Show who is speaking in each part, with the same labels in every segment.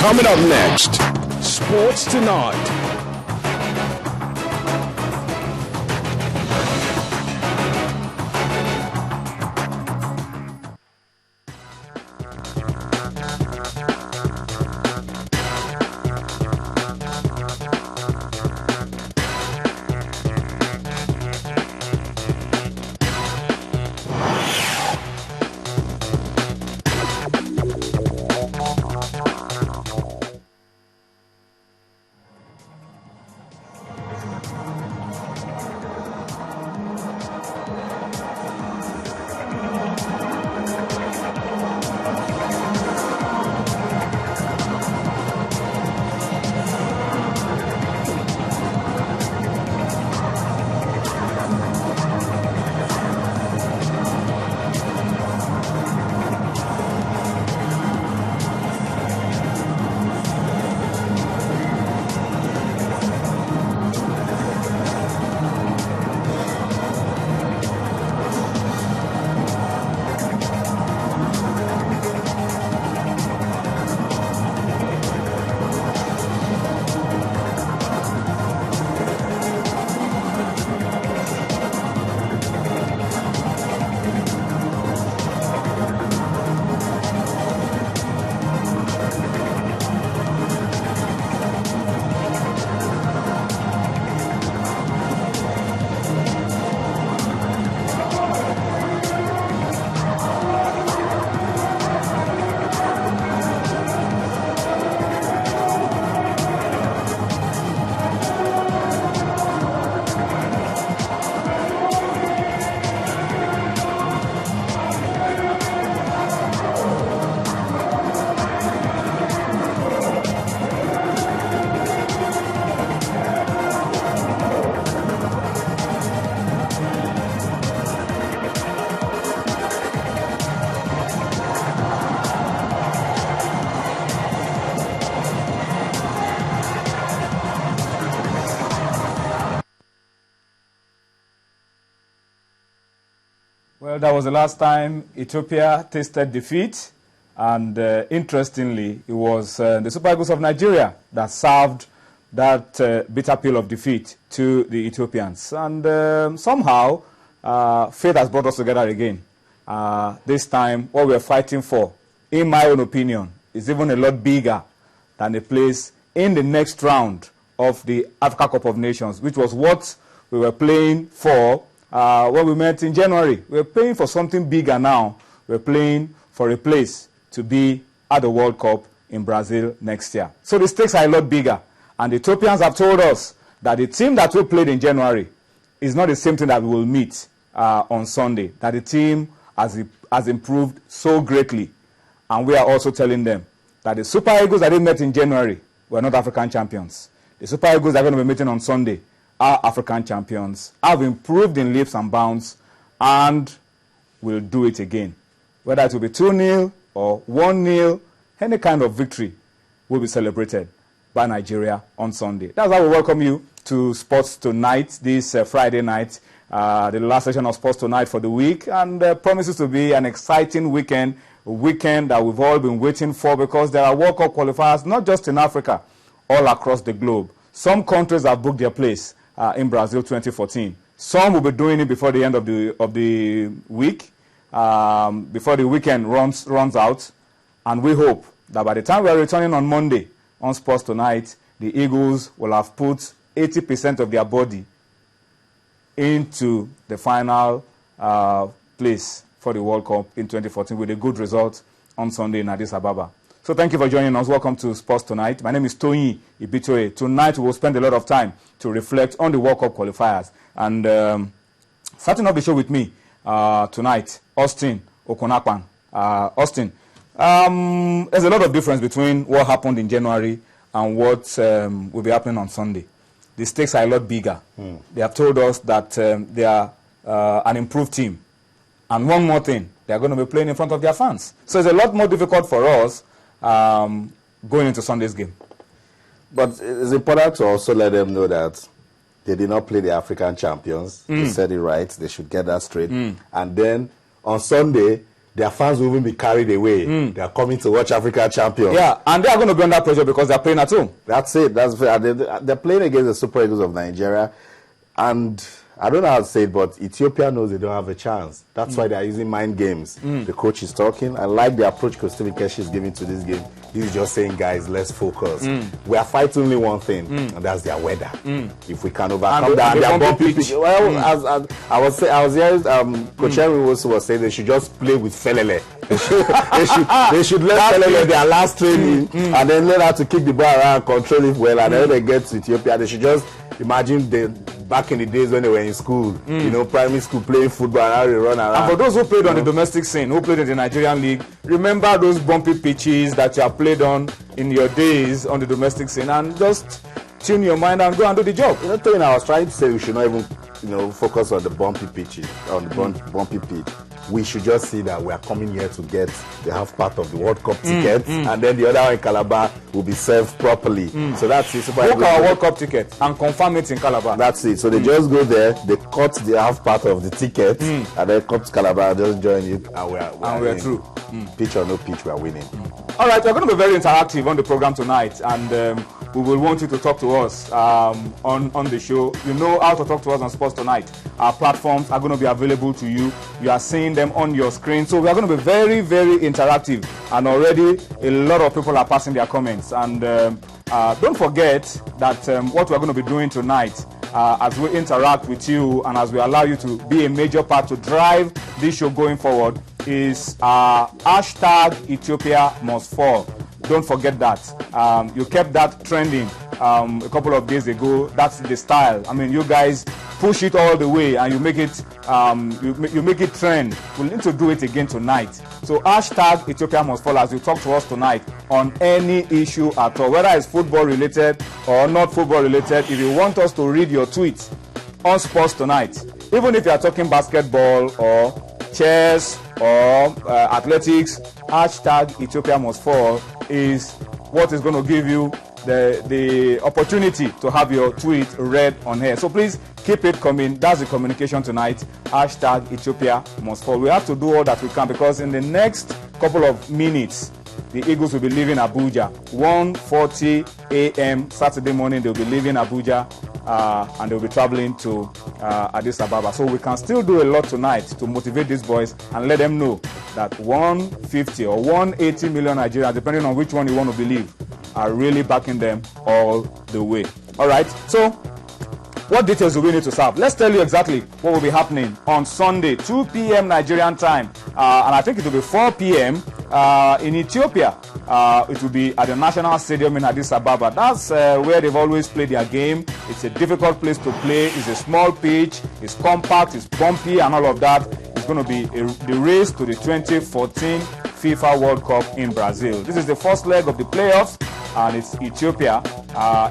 Speaker 1: Coming up next, Sports Tonight.
Speaker 2: Well, that was the last time Ethiopia tasted defeat, and interestingly, it was the Super Eagles of Nigeria that served that bitter pill of defeat to the Ethiopians. And somehow, fate has brought us together again. This time, what we're fighting for, in my own opinion, is even a lot bigger than a place in the next round of the Africa Cup of Nations, which was what we were playing for when we met in January. We're playing for something bigger now. We're playing for a place to be at the World Cup in Brazil next year. So the stakes are a lot bigger. And the Ethiopians have told us that the team that we played in January is not the same thing that we will meet on Sunday, that the team has improved so greatly. And we are also telling them that the Super Eagles that they met in January were not African champions. The Super Eagles that are going to be meeting on Sunday are African champions, have improved in leaps and bounds, and will do it again. Whether it will be 2-0 or 1-0, any kind of victory will be celebrated by Nigeria on Sunday. That's how we welcome you to Sports Tonight, this Friday night, the last session of Sports Tonight for the week, and promises to be an exciting weekend, a weekend that we've all been waiting for, because there are World Cup qualifiers, not just in Africa, all across the globe. Some countries have booked their place in Brazil 2014. Some will be doing it before the end of the week, before the weekend runs out. And we hope that by the time we are returning on Monday on Sports Tonight, the Eagles will have put 80% of their body into the final place for the World Cup in 2014 with a good result on Sunday in Addis Ababa. So thank you for joining us. Welcome to Sports Tonight. My name is Tony Ibitoe. Tonight we will spend a lot of time to reflect on the World Cup qualifiers. And starting off the show with me tonight, Austin Okonakpan. Austin, there's a lot of difference between what happened in January and what will be happening on Sunday. The stakes are a lot bigger. They have told us that they are an improved team. And one more thing, they are going to be playing in front of their fans. So it's a lot more difficult for us going into Sunday's game.
Speaker 3: But it's important to also let them know that they did not play the African champions. They said it right. They should get that straight. And then on Sunday, their fans will even be carried away. They are coming to watch African champions.
Speaker 2: Yeah, and they are going to be under pressure because they are playing at home.
Speaker 3: That's it. They're playing against the Super Eagles of Nigeria, and I don't know how to say it, but Ethiopia knows they don't have a chance. That's why they are using mind games. The coach is talking. I like the approach Coach Keshi is giving to this game. He's just saying, guys, let's focus. We are fighting only one thing, and that's their weather. If we can overcome that, and their bumpy pitch. Well, as I was hearing Coach Henry was saying they should just play with Felele. They should let Felele their last training, and then learn how to kick the ball around, control it well, and then they get to Ethiopia. They should just imagine back in the days when they were in school, primary school, playing football and how they run around.
Speaker 2: And for those who played on the domestic scene, who played in the Nigerian league, remember those bumpy pitches that you have played on in your days on the domestic scene, and just tune your mind and go and do the job.
Speaker 3: I was trying to say we should not even, focus on the bumpy pitches, on the bumpy pitch. We should just see that we are coming here to get the half part of the World Cup tickets, and then the other one in Calabar will be served properly. So that's it.
Speaker 2: Book our World Cup ticket and confirm it in Calabar.
Speaker 3: That's it. So they just go there, they cut the half part of the ticket, and then come to Calabar and just join it, and we're through. Pitch or no pitch, we are winning.
Speaker 2: All right, we're going to be very interactive on the program tonight, and we will want you to talk to us on the show. You know how to talk to us on Sports Tonight. Our platforms are going to be available to you. You are seeing them on your screen. So we are going to be very, very interactive. And already a lot of people are passing their comments. And don't forget that what we're going to be doing tonight as we interact with you and as we allow you to be a major part to drive this show going forward is hashtag Ethiopia must fall. Don't forget that. You kept that trending a couple of days ago. That's the style. I mean, you guys push it all the way and you make it you make it trend. We need to do it again tonight. So hashtag Ethiopia must fall as you talk to us tonight on any issue at all, whether it's football related or not football related. If you want us to read your tweets on Sports Tonight, even if you are talking basketball or chess or athletics, hashtag Ethiopia must fall is what is going to give you the opportunity to have your tweet read on here. So please keep it coming. That's the communication tonight. Hashtag Ethiopia must fall. We have to do all that we can because in the next couple of minutes, the Eagles will be leaving Abuja. 1:40 a.m. Saturday morning, they'll be leaving Abuja and they'll be traveling to Addis Ababa. So we can still do a lot tonight to motivate these boys and let them know that 150 or 180 million Nigerians, depending on which one you want to believe, are really backing them all the way. All right, so what details do we need to serve? Let's tell you exactly what will be happening on Sunday, 2 p.m. Nigerian time, and I think it will be 4 p.m. In Ethiopia. It will be at the National Stadium in Addis Ababa. That's where they've always played their game. It's a difficult place to play. It's a small pitch. It's compact. It's bumpy and all of that. It's going to be the race to the 2014 FIFA World Cup in Brazil. This is the first leg of the playoffs, and it's Ethiopia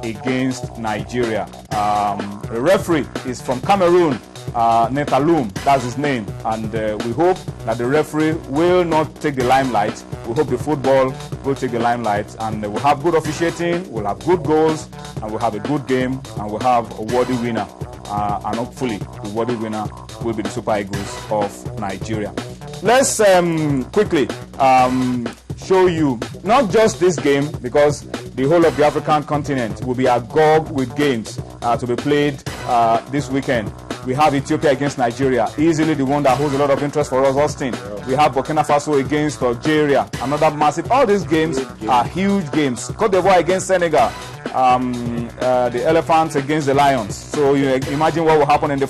Speaker 2: against Nigeria. The referee is from Cameroon, Netalum, that's his name, and we hope that the referee will not take the limelight. We hope the football will take the limelight, and we'll have good officiating, we'll have good goals, and we'll have a good game, and we'll have a worthy winner. And hopefully the worthy winner will be the Super Eagles of Nigeria. Let's quickly show you not just this game, because the whole of the African continent will be agog with games to be played this weekend. We have Ethiopia against Nigeria, easily the one that holds a lot of interest for us, Austin. We have Burkina Faso against Algeria, another massive. All these games are huge games. Cote d'Ivoire against Senegal, the Elephants against the Lions. So you imagine what will happen in the